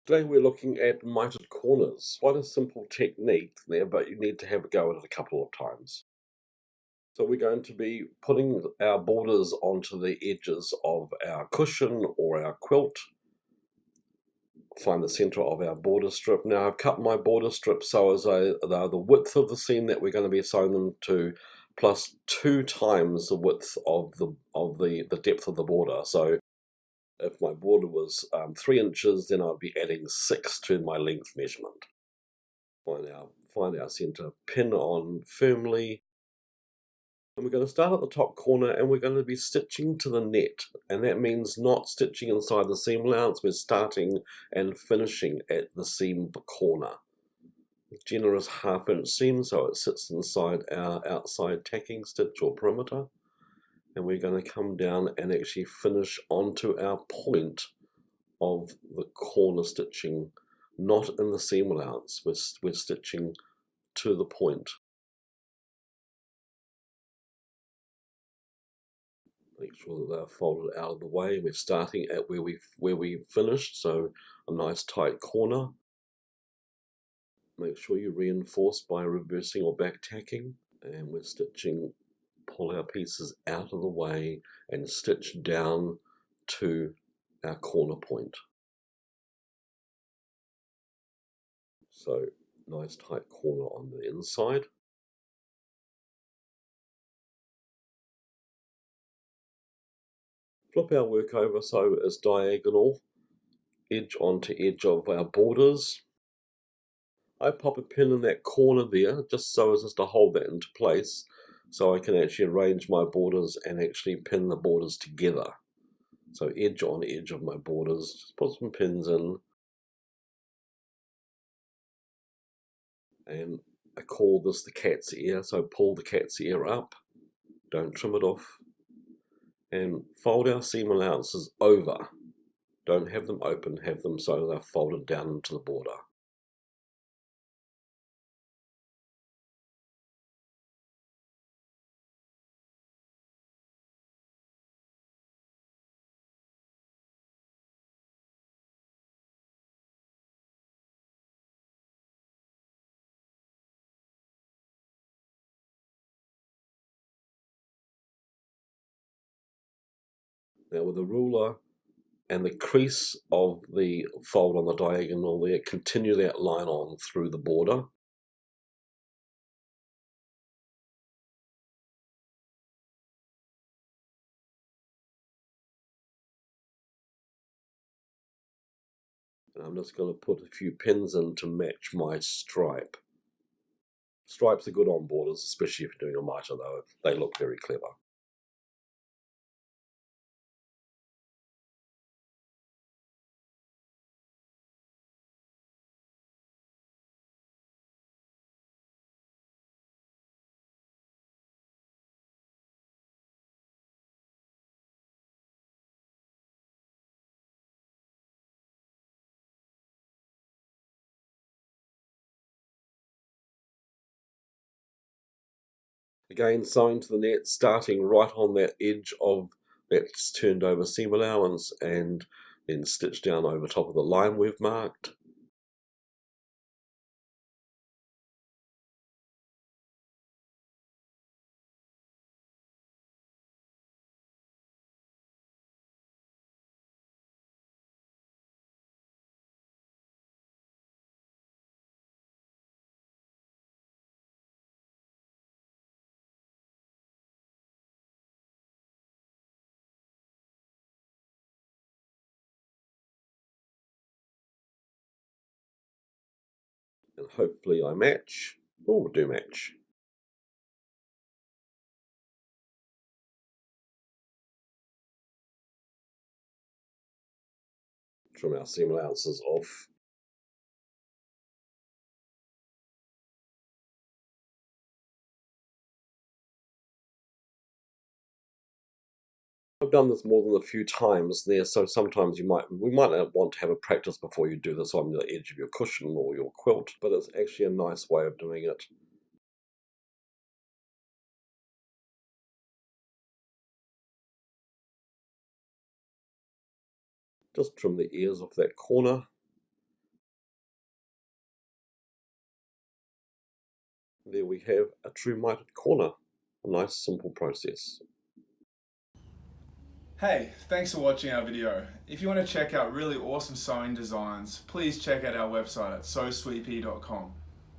Today we're looking at mitered corners. Quite a simple technique there, but you need to have a go at it a couple of times. So we're going to be putting our borders onto the edges of our cushion or our quilt. Find the center of our border strip. Now I've cut my border strips so as they're the width of the seam that we're going to be sewing them to, plus 2 times the width of the depth of the border. So if my border was 3 inches, then I'd be adding 6 to my length measurement. Find our center, pin on firmly, and we're going to start at the top corner and we're going to be stitching to the net, and that means not stitching inside the seam allowance. We're starting and finishing at the seam corner. Generous 1/2 inch seam so it sits inside our outside tacking stitch or perimeter, and we're going to come down and actually finish onto our point of the corner stitching, not in the seam allowance. We're stitching to the point. Make sure that they're folded out of the way. We're starting at where we finished, so a nice tight corner. Make sure you reinforce by reversing or back tacking, and we're stitching. Pull our pieces out of the way and stitch down to our corner point. So nice tight corner on the inside. Flip our work over so it's diagonal, edge onto edge of our borders. I pop a pin in that corner there just so as to hold that into place, so I can actually arrange my borders and actually pin the borders together. So edge on edge of my borders, just put some pins in, and I call this the cat's ear. So pull the cat's ear up, don't trim it off, and fold our seam allowances over. Don't have them open, have them so they're folded down into the border. Now with a ruler and the crease of the fold on the diagonal there, continue that line on through the border. And I'm just going to put a few pins in to match my stripe. Stripes are good on borders, especially if you're doing a mitre though. They look very clever. Again, sewing to the net, starting right on that edge of that turned over seam allowance, and then stitch down over top of the line we've marked. And hopefully I match. Oh, do match. Trim our seam allowances off. I've done this more than a few times there, so sometimes we might not want to have a practice before you do this on the edge of your cushion or your quilt, but it's actually a nice way of doing it. Just trim the ears off that corner. there we have a true mitered corner. A nice simple process. Hey, thanks for watching our video. If you want to check out really awesome sewing designs, please check out our website at sewsweepy.com.